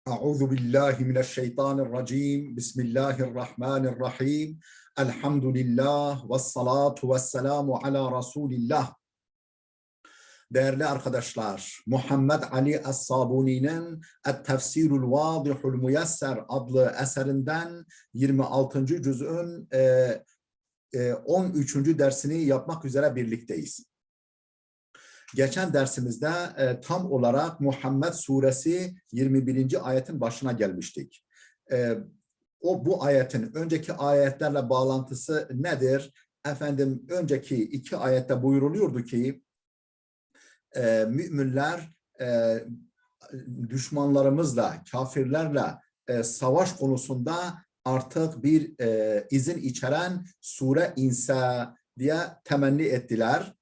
Euzu billahi mineşşeytanirracim. Bismillahirrahmanirrahim. Elhamdülillah ve salatu ve selamu ala Resulillah. Değerli arkadaşlar, Muhammed Ali Es-Sabuni'nin Et-Tefsirul Vadihul Müyesser adlı eserinden 26. cüz'ün 13. dersini yapmak üzere birlikteyiz. Geçen dersimizde tam olarak Muhammed suresi 21. ayetin başına gelmiştik. Bu ayetin önceki ayetlerle bağlantısı nedir? Efendim önceki iki ayette buyuruluyordu ki müminler düşmanlarımızla, kafirlerle savaş konusunda artık bir izin içeren sure inse diye temenni ettiler.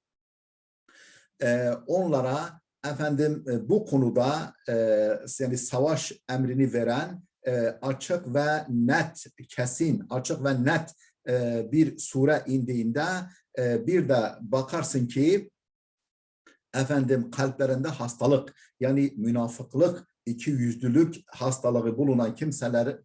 Onlara efendim bu konuda yani savaş emrini veren açık ve net, kesin, açık ve net bir sure indiğinde bir de bakarsın ki efendim kalplerinde hastalık, yani münafıklık, ikiyüzlülük hastalığı bulunan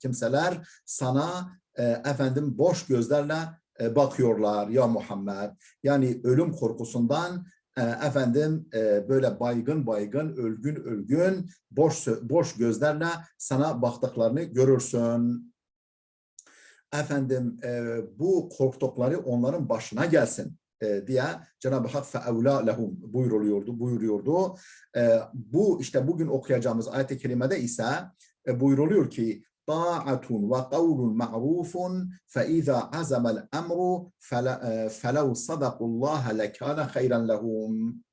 kimseler sana efendim boş gözlerle bakıyorlar ya Muhammed. Yani ölüm korkusundan efendim böyle baygın, ölgün, boş gözlerle sana baktıklarını görürsün. Efendim bu korktukları onların başına gelsin diye Cenab-ı Hak feevla lehum buyuruyordu. Bu işte bugün okuyacağımız ayet-i kerimede ise buyuruluyor ki ta'atun ve kavlun ma'rufun fe iza azamel emru felev sadakullaha lekâne hayran lehum.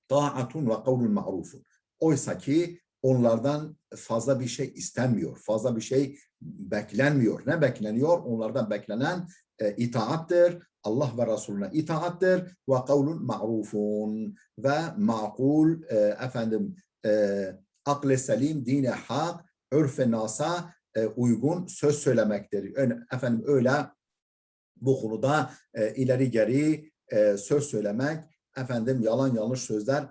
Ta'atun ve kavlun ma'rufun. Oysa ki onlardan fazla bir şey istenmiyor. Fazla bir şey beklenmiyor. Ne bekleniyor? Onlardan beklenen itaattır. Allah ve Resulüne itaattır. Ve kavlun ma'rufun. Ve makul efendim akl-i selim, dine hak, örf-i nasa uygun söz söylemektir. Efendim öyle bu konuda ileri geri söz söylemek, efendim yalan yanlış sözler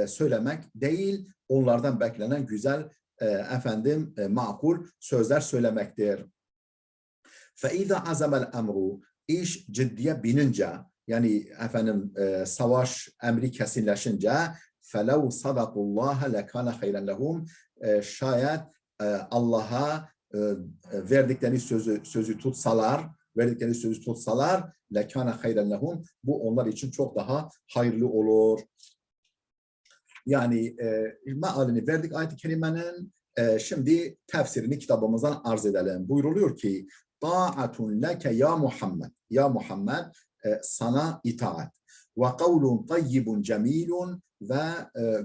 söylemek değil, onlardan beklenen güzel efendim makul sözler söylemektir. فَاِذَا عَزَمَ الْاَمْرُ İş ciddiye binince, yani efendim savaş emri kesinleşince فَلَوْ صَدَقُ اللّٰهَ لَكَانَ خَيْرًا لَهُمْ şayet Allah'a verdikleri sözü tutsalar, lekâne hayren lehum, bu onlar için çok daha hayırlı olur. Yani mealini verdik ayet-i kerimenin. Şimdi tefsirini kitabımızdan arz edelim. Buyruluyor ki ta'atun leke ya Muhammed. Ya Muhammed sana itaat. Ve kavlun tayyibun cemilun ve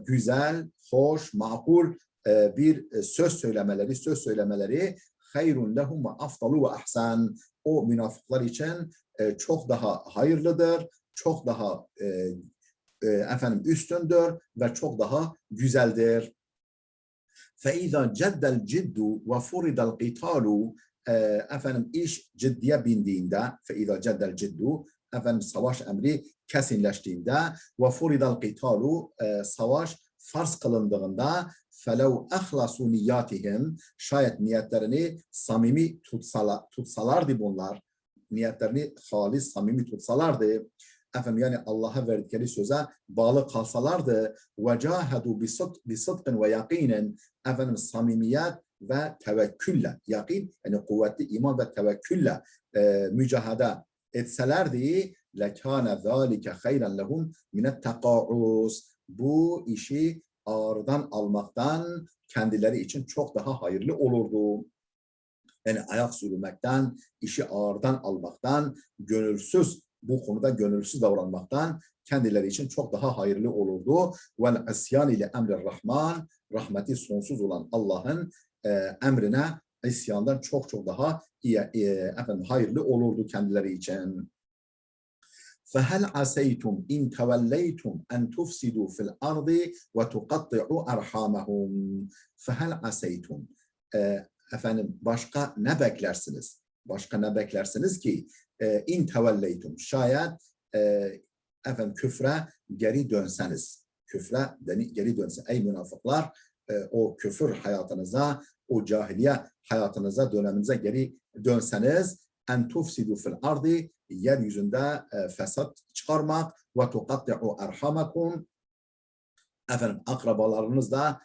güzel, hoş, makul bir söz söylemeleri hayrun lehum ve afdalu ve ahsan. O münafıklar için çok daha hayırlıdır, çok daha efendim üstündür ve çok daha güzeldir. فَاِذَا جَدَّ الْجِدُّ وَفُرِدَ الْقِتَالُ efendim iş ciddiye bindiğinde, فَاِذَا جَدَّ الْجِدُّ efendim savaş emri kesinleştiğinde, وَفُرِدَ الْقِتَالُ savaş farz kılındığında, فَلَوْ اَخْلَصُوا نِيَّاتِهِمْ şayet niyetlerini samimi tutsalardı bunlar, niyetlerini halis, samimi tutsalardı, efendim yani Allah'a verdikleri söze bağlı kalsalardı, وَجَاهَدُوا بِصِدْقٍ وَيَقِينٍ efendim samimiyet ve tevekkülle, yakin yani kuvvetli iman ve tevekkülle mücahede etselerdi, لَكَانَ ذَٰلِكَ خَيْرًا لَهُمْ مِنَ التَّقَاعُسِ bu işi ağırdan almaktan kendileri için çok daha hayırlı olurdu. Yani ayak sürmekten, işi ağırdan almaktan, bu konuda gönülsüz davranmaktan kendileri için çok daha hayırlı olurdu. Vel isyan ile emri rahman, rahmeti sonsuz olan Allah'ın emrine isyandan çok daha efendim hayırlı olurdu kendileri için. فَهَلْ عَسَيْتُمْ اِنْ تَوَلَّيْتُمْ اَنْ تُفْسِدُوا فِي الْأَرْضِ وَتُقَطِّعُوا أَرْحَامَهُمْ فَهَلْ عَسَيْتُمْ efendim başka ne beklersiniz? Başka ne beklersiniz ki in tevelleytum şayet efendim küfre geri dönseniz. Küfre geri dönse ey münafıklar o küfür hayatınıza, o cahiliye hayatınıza, döneminize geri dönseniz, en tufsidu fil ardı, yeryüzünde fesat çıkarmak ve tuqatti'u erhamakum, efendim akrabalarınızla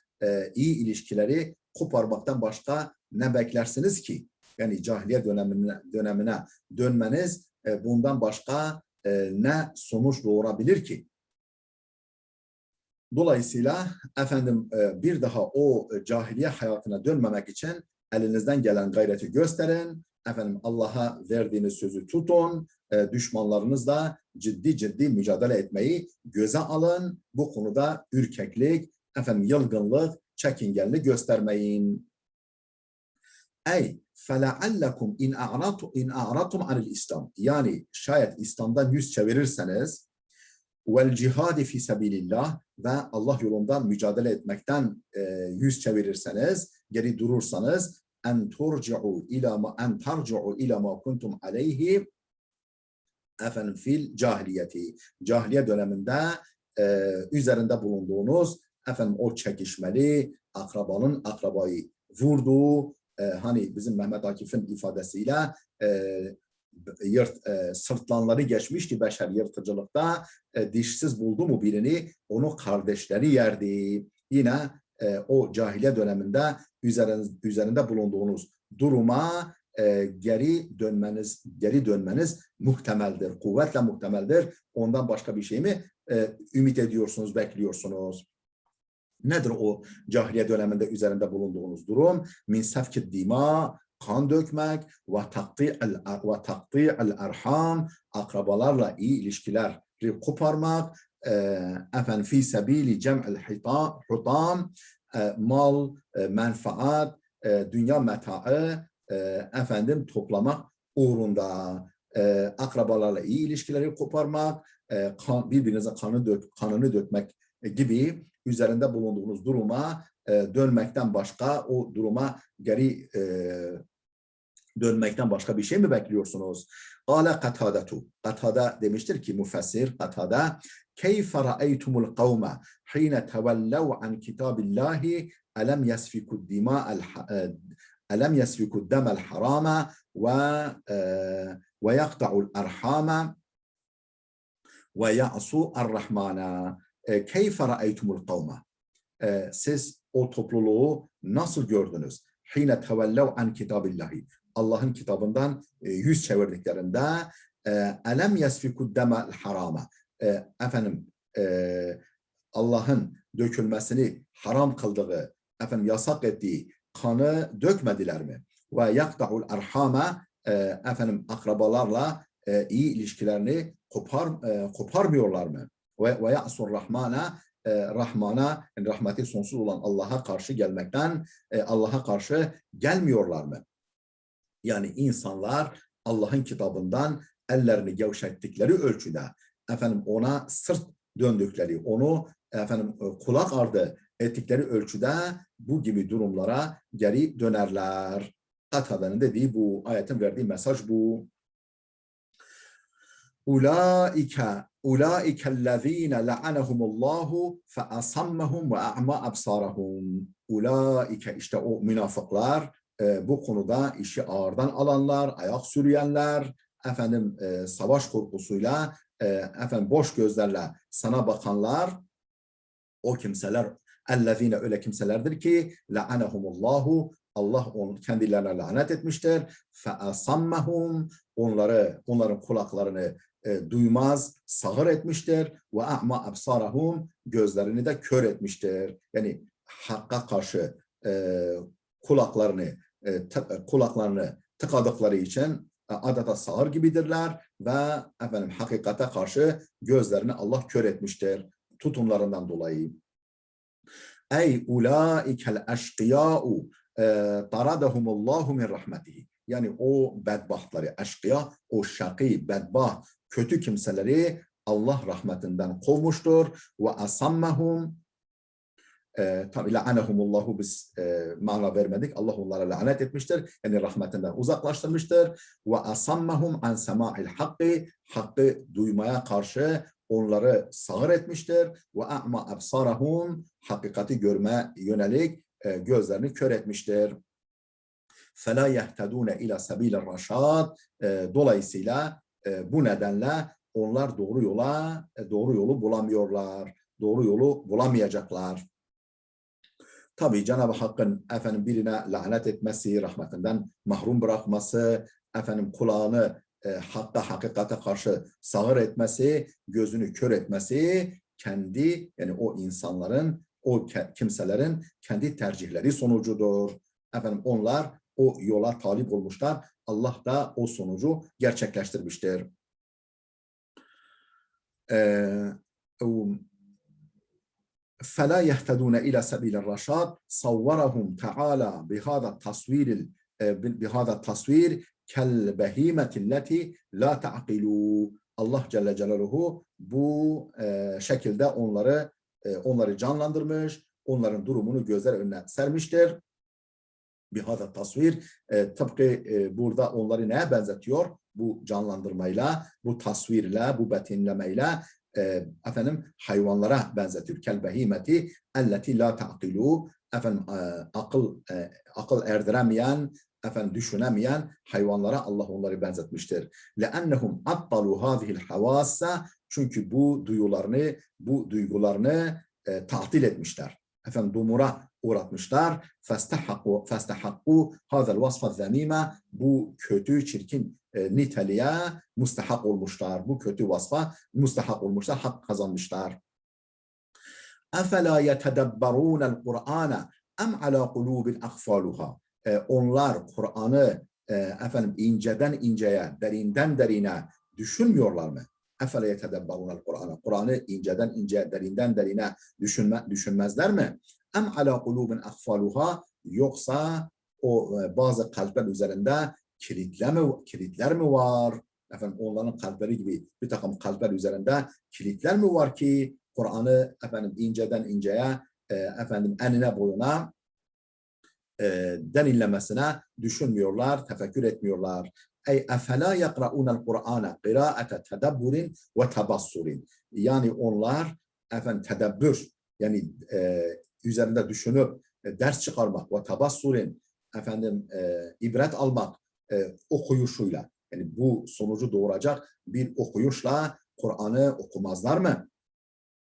iyi ilişkileri koparmaktan başka ne beklersiniz ki? Yani cahiliye dönemine dönmeniz bundan başka ne sonuç doğurabilir ki? Dolayısıyla efendim bir daha o cahiliye hayatına dönmemek için elinizden gelen gayreti gösterin. Efendim Allah'a verdiğiniz sözü tutun. Düşmanlarınızla ciddi mücadele etmeyi göze alın. Bu konuda ürkeklik, efendim yılgınlık, çekingenlik göstermeyin. Ey فَلَعَلَّكُمْ in a'ratum anil İslam. Yani şayet İslam'dan yüz çevirirseniz vel cihadi fi sabilillah ve Allah yolundan mücadele etmekten yüz çevirirseniz, geri durursanız en turci'u ila ma kuntum aleyhi efendim fil cahiliyeti. Cahiliye döneminde üzerinde bulunduğunuz efendim o çekişmeli akrabanın akrabayı vurduğu hani bizim Mehmet Akif'in ifadesiyle sırtlanları geçmişti beşer yırtıcılıkta, dişsiz buldu mu birini onu kardeşleri yerdi. Yine o cahiliye döneminde üzerinde bulunduğunuz duruma geri dönmeniz muhtemeldir. Kuvvetle muhtemeldir. Ondan başka bir şey mi ümit ediyorsunuz, bekliyorsunuz? Nedir o cahiliye döneminde üzerinde bulunduğunuz durum? Min sefki dima, kan dökmek ve takti'el erham, akrabalarla iyi ilişkileri koparmak, efendim fi sebili cem'el hutam, mal, menfaat, dünya metaı efendim toplamak uğrunda, akrabalarla iyi ilişkileri koparmak, birbirinize kanını dökmek gibi üzerinde bulunduğunuz duruma dönmekten başka, o duruma geri dönmekten başka bir şey mi bekliyorsunuz? Kâle Katâdetu. Katâde demiştir ki müfessir Katâde, keyfe ra'eytumul kavme hîne tevellev an kitâbillâhi elem yesfikud demel harâme ve yakta'ul erhâme ve ya'su er-rahmâne. Keyfe ra'eytumul kavme. Siz o topluluğu nasıl gördünüz? Hîne tevellev an kitâbillahi. Allah'ın kitabından yüz çevirdiklerinde elem yesfikud demel harame. Efendim Allah'ın dökülmesini haram kıldığı, efendim yasak ettiği kanı dökmediler mi? Ve yakta'ul erhame, efendim akrabalarla iyi ilişkilerini koparmıyorlar mı? Ve ya'sur rahmana, Rahman'a, yani rahmeti sonsuz olan Allah'a karşı gelmekten, Allah'a karşı gelmiyorlar mı? Yani insanlar Allah'ın kitabından ellerini gevşettikleri ölçüde, efendim ona sırt döndükleri, onu efendim kulak ardı ettikleri ölçüde bu gibi durumlara geri dönerler. Katade'nin dediği bu, ayetin verdiği mesaj bu. Ulaikellezine la'anehumullahu fe asammahum ve a'ma absarahum. Ulaike, işte o münafıklar, bu konuda işi ağırdan alanlar, ayak sürüyenler, efendim savaş korkusuyla, efendim boş gözlerle sana bakanlar, o kimseler, ellezine, öyle kimselerdir ki la'anehumullahu, Allah kendilerine lanet etmiştir. Fe'asammahum, onların kulaklarını duymaz, sağır etmiştir. Ve a'ma absarahum, gözlerini de kör etmiştir. Yani hakka karşı kulaklarını tıkadıkları için adeta sağır gibidirler ve efendim hakikate karşı gözlerini Allah kör etmiştir tutumlarından dolayı. Ey ulaikel eşkıyâ'u taradahumullahu min rahmetihi. Yani o bedbahtları, eşkıya, o şakî, bedbaht, kötü kimseleri Allah rahmetinden kovmuştur. Ve asammahum, tabi la'anehumullahu biz mana vermedik. Allah onlara lanet etmiştir. Yani rahmetinden uzaklaştırmıştır. Ve asammahum an sema'il hakkı, hakkı duymaya karşı onları sağır etmiştir. Ve a'ma absarahum, hakikati görme yönelik gözlerini kör etmiştir. فَلَا يَهْتَدُونَ اِلَى سَب۪يلَ الرَّشَادِ. Dolayısıyla bu nedenle onlar doğru yolu bulamıyorlar. Doğru yolu bulamayacaklar. Tabii Cenab-ı Hakk'ın birine lanet etmesi, rahmetinden mahrum bırakması, kulağını hakikate karşı sağır etmesi, gözünü kör etmesi, yani o insanların, o kimselerin kendi tercihleri sonucudur. Onlar o yola talip olmuşlar. Allah da o sonucu gerçekleştirmiştir. فلا يهتدون إلى سبيل الرشاد صورهم تعالى بهذا التصوير كالبهيمة التي لا تعقل. Allah Celle Celaluhu bu şekilde onları canlandırmış, onların durumunu gözler önüne sermiştir. Bihada tasvir, tıpkı burada onları neye benzetiyor? Bu canlandırmayla, bu tasvirle, bu betimlemeyle hayvanlara benzetiyor. Kel behimeti elleti la ta'qilu, akıl erdiremeyen, düşünemeyen hayvanlara Allah onları benzetmiştir. Leennehum attalu hadihil havassa, çünkü bu duygularını tatil etmişler. Dumura uğratmışlar. Festahakku hadel vasfa zemime, bu kötü, çirkin niteliğe müstahak olmuşlar. Bu kötü vasfa müstahak olmuşlar, hak kazanmışlar. Efela yetedebberûnel Kur'âne em alâ kulûbin akfâluhâ. Onlar Kur'an'ı inceden inceye, derinden derine düşünmüyorlar mı? Efele yetedebberûnel Kur'an'a. Kur'an'ı inceden inceye, derinden derine düşünmezler mi? Em alâ kulûbin akfâluhâ, yoksa o bazı kalpler üzerinde kilitler mi var? Onların kalpleri gibi bir takım kalpler üzerinde kilitler mi var ki Kur'an'ı inceden inceye, enine boyuna denillemesine düşünmüyorlar, tefekkür etmiyorlar. Ey efela yakra'unel Kur'ane qira'ate tedebburin ve tebassurin. Yani onlar tedebbür, yani üzerinde düşünüp ders çıkarmak ve tebassurin, ibret almak okuyuşuyla, yani bu sonucu doğuracak bir okuyuşla Kur'an'ı okumazlar mı?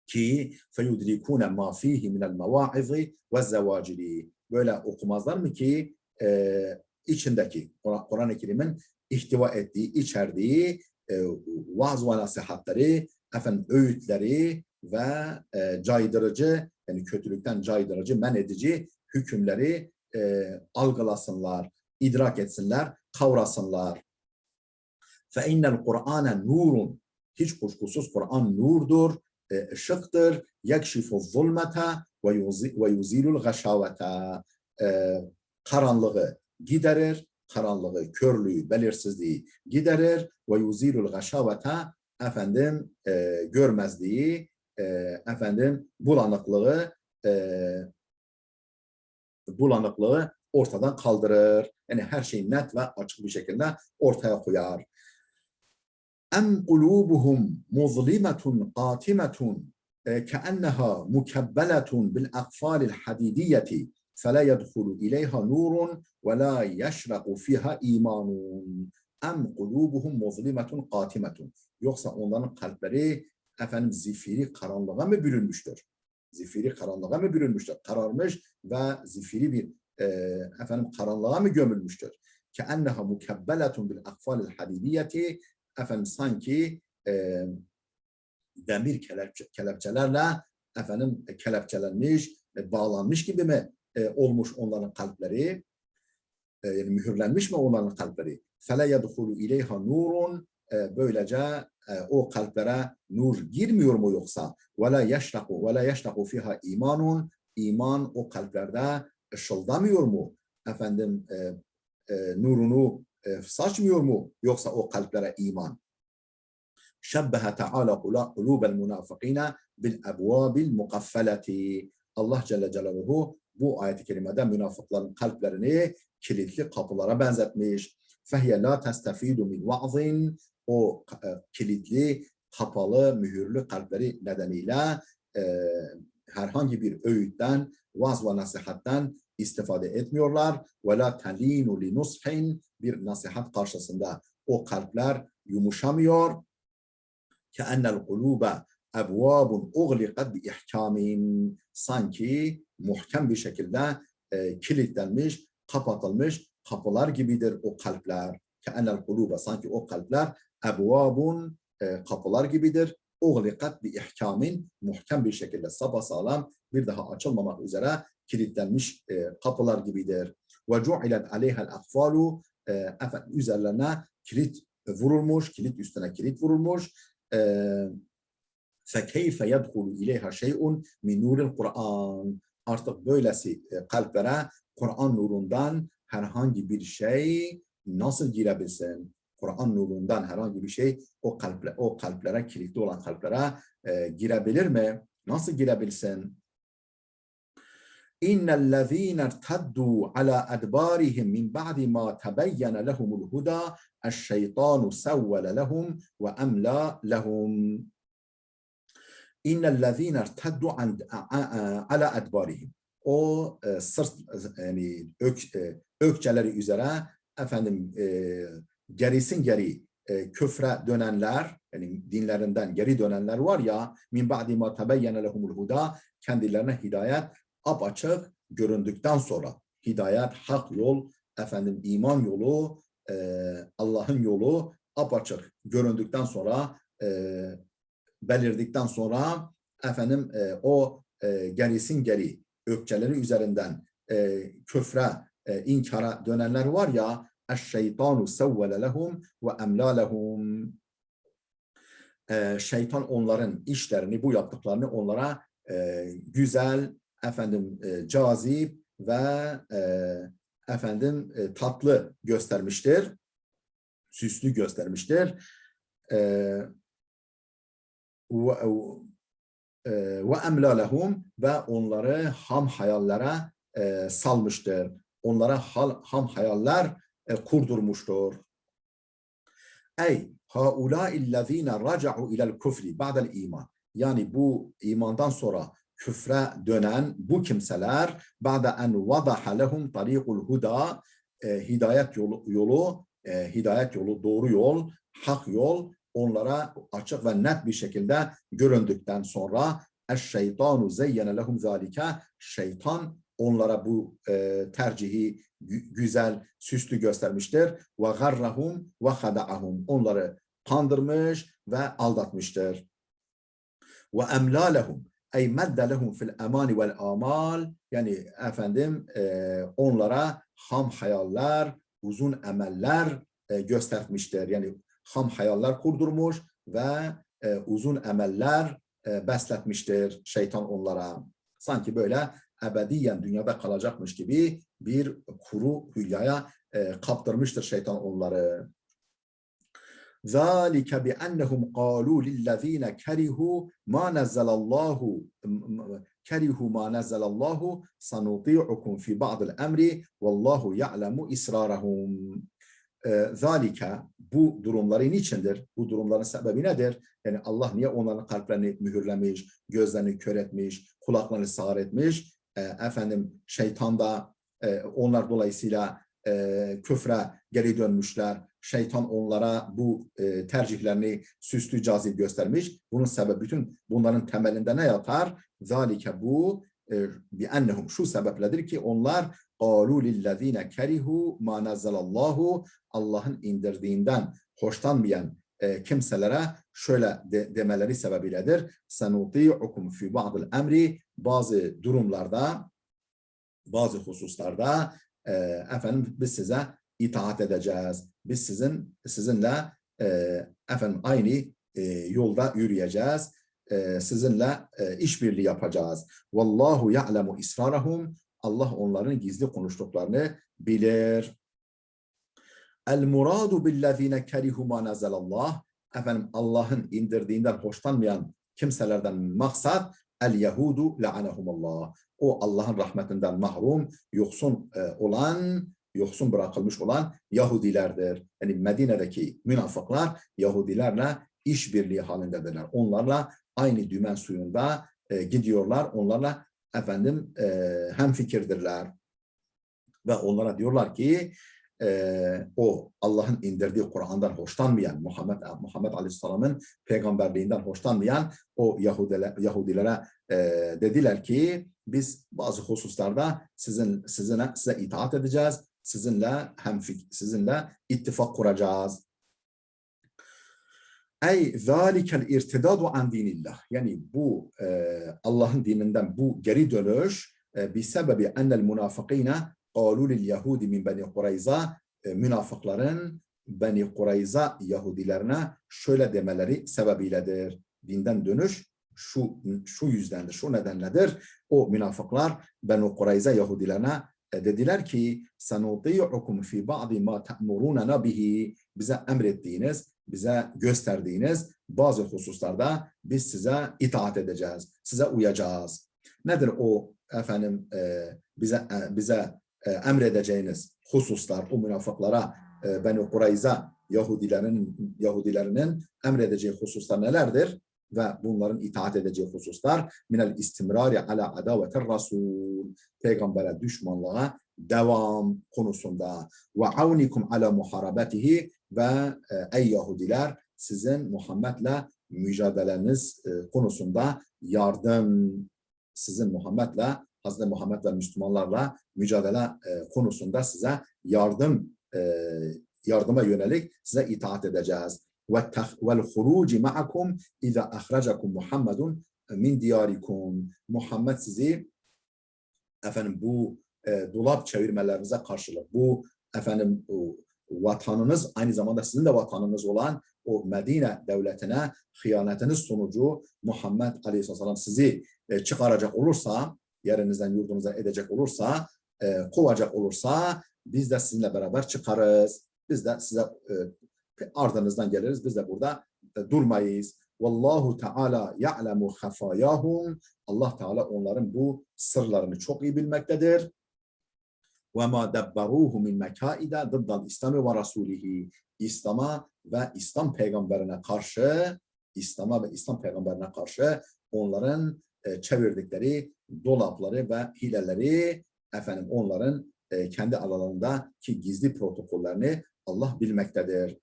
Ki feyudrikune ma fihi minel mevaizi ve zevacili. Böyle okumazlar mı ki içindeki Kur'an-ı Kerim'in ihtiva ettiği, içerdiği vaaz ve nasihatleri, öğütleri ve caydırıcı, yani kötülükten caydırıcı, men edici hükümleri algılasınlar, idrak etsinler, kavrasınlar. Fe innel Kur'ane nurun. Hiç kuşkusuz Kur'an nurdur, ışıktır. Yekşifu zulmete ve yuzilul gâşavete. Karanlığı giderir, karanlığı, körlüğü, belirsizliği giderir. Ve yuzilul gâşavete, görmezliği, bulanıklığı ortadan kaldırır. Yani her şeyi net ve açık bir şekilde ortaya koyar. Em kulubuhum muzlimetun qatimetun keenneha mukebbeletun bil akfalil hadidiyeti fela yedhulu ileyha nurun ve la yeşraku fiha imanun. Em kulubuhum muzlimetun qatimetun. Yoksa onların kalpleri zifiri karanlığa mı bürünmüştür? Zifiri karanlığa mı bürünmüştür? Kararmış ve zifiri bir karanlığa mı gömülmüştür? Keenneha mukebbeletun bil akfalil hadidiyeti, sanki demir kelepçelerle kelepçelenmiş, bağlanmış gibi mi olmuş onların kalpleri? Yani mühürlenmiş mi onların kalpleri? فَلَا يَدْخُلُ اِلَيْهَا نُورٌ. Böylece o kalplere nur girmiyor mu yoksa? وَلَا يَشْتَقُ فِيهَا imanun. İman o kalplerde ışıldamıyor mu? Nurunu saçmıyor mu yoksa o kalplere iman? Şebbehe Teala kulubel münafıkîne bil ebvâbil mukaffeleti. Allah Celle Celaluhu bu ayet-i kerimede münafıkların kalplerini kilitli kapılara benzetmiş. Fehye la testefidu min va'zin. O kilitli kapalı, mühürlü kalpleri nedeniyle herhangi bir öğütten, vaaz ve nasihatten istifade etmiyorlar. Ve la telinu li nushin, bir nasihat karşısında o kalpler yumuşamıyor. Ke'ennel kulube ebvabun ugliqat bi ihkamin, sanki muhkem bir şekilde kilitlenmiş, kapatılmış kapılar gibidir o kalpler. Ke'ennel kulube, sanki o kalpler ebvabun, kapılar gibidir. Ugliqat bi ihkamin, muhkem bir şekilde sapasağlam, bir daha açılmamak üzere kilitlenmiş kapılar gibidir. Ve cu'ilet aleyhel akfalu, üzerlerine kilit vurulmuş, kilit üstüne kilit vurulmuş. فَكَيْفَ يَدْخُلُ اِلَيْهَا شَيْءٌ مِنْ نُورِ الْقُرْآنِ, artık böylesi kalplere Kur'an nurundan herhangi bir şey nasıl girebilsin? Kur'an nurundan herhangi bir şey o kalplere, kilitli olan kalplere girebilir mi? Nasıl girebilsin? İnnellezîne irteddû alâ edbârihim min ba'di mâ tebeyyene lehumul hudâ eşşeytânu sevvele lehum ve emlâ lehum. İnnellezîne irteddû alâ edbârihim. O sırt, yani ökçeleri üzere gerisin geri küfre dönenler, yani dinlerinden geri dönenler var ya, min ba'di ma tebeyyene lehumul huda, kendilerine hidayet apaçık göründükten sonra, hidayet, hak yol, iman yolu, Allah'ın yolu apaçık göründükten sonra, belirdikten sonra o gerisin geri ökçeleri üzerinden küfre, inkara dönenler var ya, eşşeytanu sevvele lehum ve emlâ lehum. Şeytan onların işlerini, bu yaptıklarını onlara güzel, cazip ve tatlı göstermiştir, süslü göstermiştir. Ve emlâ lehum, ve onları ham hayallere salmıştır. Onlara ham hayaller kurdurmuştur. Ey haulâillezîne raca'u ilel küfri ba'del iman. Yani bu imandan sonra küfre dönen bu kimseler, ba'de en vadaha lehum tariqul huda, hidayet yolu, doğru yol, hak yol onlara açık ve net bir şekilde göründükten sonra, eşşeytanu zeyyene lehum zâlike, şeytan onlara bu tercihi güzel, süslü göstermiştir. Ve garrahum ve hada'ahum, onları kandırmış ve aldatmıştır. Ve emlâ lehum, ey medde lehum fil emani vel amal, yani onlara ham hayaller, uzun emeller göstermiştir. Yani ham hayaller kurdurmuş ve uzun emeller besletmiştir şeytan onlara. Sanki böyle ebediyen dünyada kalacakmış gibi bir kuru hülyaya kaptırmıştır şeytan onları. ذَٰلِكَ بِأَنَّهُمْ قَالُوا لِلَّذ۪ينَ كَرِهُوا مَا نَزَّلَ اللّٰهُ سَنُطِيعُكُمْ فِي بَعْضِ الْاَمْرِ وَاللّٰهُ يَعْلَمُ إِسْرَارَهُمْ. Zalika, bu durumları niçindir? Bu durumların sebebi nedir? Yani Allah niye onların kalplerini mühürlemiş, gözlerini kör etmiş, kulaklarını sağır etmiş? Şeytan da onlar dolayısıyla küfre geri dönmüşler. Şeytan onlara bu tercihlerini süslü, cazip göstermiş. Bunun sebebi, bütün bunların temelinde ne yatar? Zalike, bu bi'ennehum, şu sebepledir ki onlar قَالُوا لِلَّذ۪ينَ كَرِهُوا مَا نَزَّلَ اللّٰهُ, Allah'ın indirdiğinden hoşlanmayan kimselere şöyle demeleri sebebiyledir. سَنُطِيعُكُمْ فِي بَعْضِ الْاَمْرِ, bazı durumlarda, bazı hususlarda biz size itaat edeceğiz. Biz sizinle aynı yolda yürüyeceğiz. Sizinle işbirliği yapacağız. Vallahu ya'lemu israrahum, Allah onların gizli konuştuklarını bilir. El muradu billezine kerihu ma nazalallah, Allah'ın indirdiğinden hoşlanmayan kimselerden maksat el yehudu la'anehumullah, o Allah'ın rahmetinden mahrum, yoksun bırakılmış olan Yahudilerdir. Yani Medine'deki münafıklar Yahudilerle işbirliği halindedirler. Onlarla aynı dümen suyunda gidiyorlar. Onlarla efendim hemfikirdirler. Ve onlara diyorlar ki o Allah'ın indirdiği Kur'an'dan hoşlanmayan, Muhammed Aleyhisselam'ın peygamberliğinden hoşlanmayan o Yahudilere dediler ki biz bazı hususlarda size itaat edeceğiz, sizinle ittifak kuracağız. Ey zâlikel irtidadu an dinillah. Yani bu Allah'ın dininden bu geri dönüş bi sebebi ennel münafıkîne قالوا لليهود min Beni Kurayza, münafıkların Beni Kurayza Yahudilerine şöyle demeleri sebebiyledir. Dinden dönüş şu yüzdendir, şu nedenledir. O münafıklar Beni Kurayza Yahudilerine dediler ki sanuti'ukum fi ba'di ma ta'muruna bihi, bize emrettiğiniz, bize gösterdiğiniz bazı hususlarda biz size itaat edeceğiz, size uyacağız. Nedir o efendim bize emredeceğiniz hususlar, o münafıklara Beni Kurayza Yahudilerinin emredeceği hususlar nelerdir? Ve bunların itaat edeceği hususlar minel istimrari ala adavetir rasul, peygambere düşmanlığa devam konusunda ve avnikum ala muharabetihi ve ey Yahudiler sizin Muhammed'le mücadeleniz konusunda yardım, sizin Hazreti Muhammed ve Müslümanlarla mücadele konusunda size yardıma yönelik size itaat edeceğiz. Vel huruci ma'akum iza ahrajakum Muhammedun min diyarikum. Muhammed sizi bu dolap çevirmelerinize karşılık, bu vatanınız aynı zamanda sizin de vatanınız olan o Medine devletine hıyanetiniz sonucu Muhammed Aleyhisselam sizi çıkaracak olursa, yerinizden yurdunuzdan edecek olursa, kovacak olursa biz de sizinle beraber çıkarız. Biz de size ardınızdan geliriz. Biz de burada durmayız. Vallahu Teala ya'lemu hafayahum. Allah Teala onların bu sırlarını çok iyi bilmektedir. Ve ma debberuhu min mekaide dıddal İslami ve Rasulihi. İslam'a ve İslam peygamberine karşı onların çevirdikleri dolapları ve hileleri, onların kendi aralarındaki gizli protokollerini Allah bilmektedir.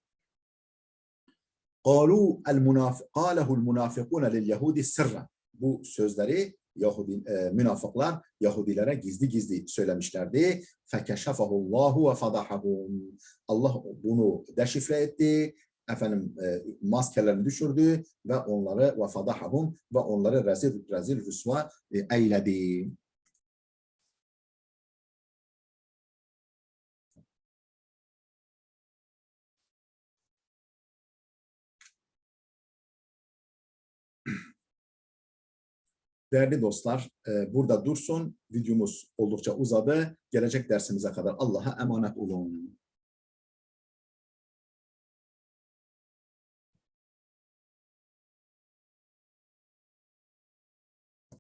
قَالَهُ الْمُنَافِقُونَ لِلْيَهُودِ سِرًّا. Bu sözleri münafıklar Yahudilere gizli söylemişlerdi. فَكَشَفَهُ اللّٰهُ وَفَضَحَهُمْ. Allah bunu deşifre etti, maskelerini düşürdü ve onları ve onları rezil rüsva eyledi. Değerli dostlar, burada dursun. Videomuz oldukça uzadı. Gelecek dersimize kadar Allah'a emanet olun.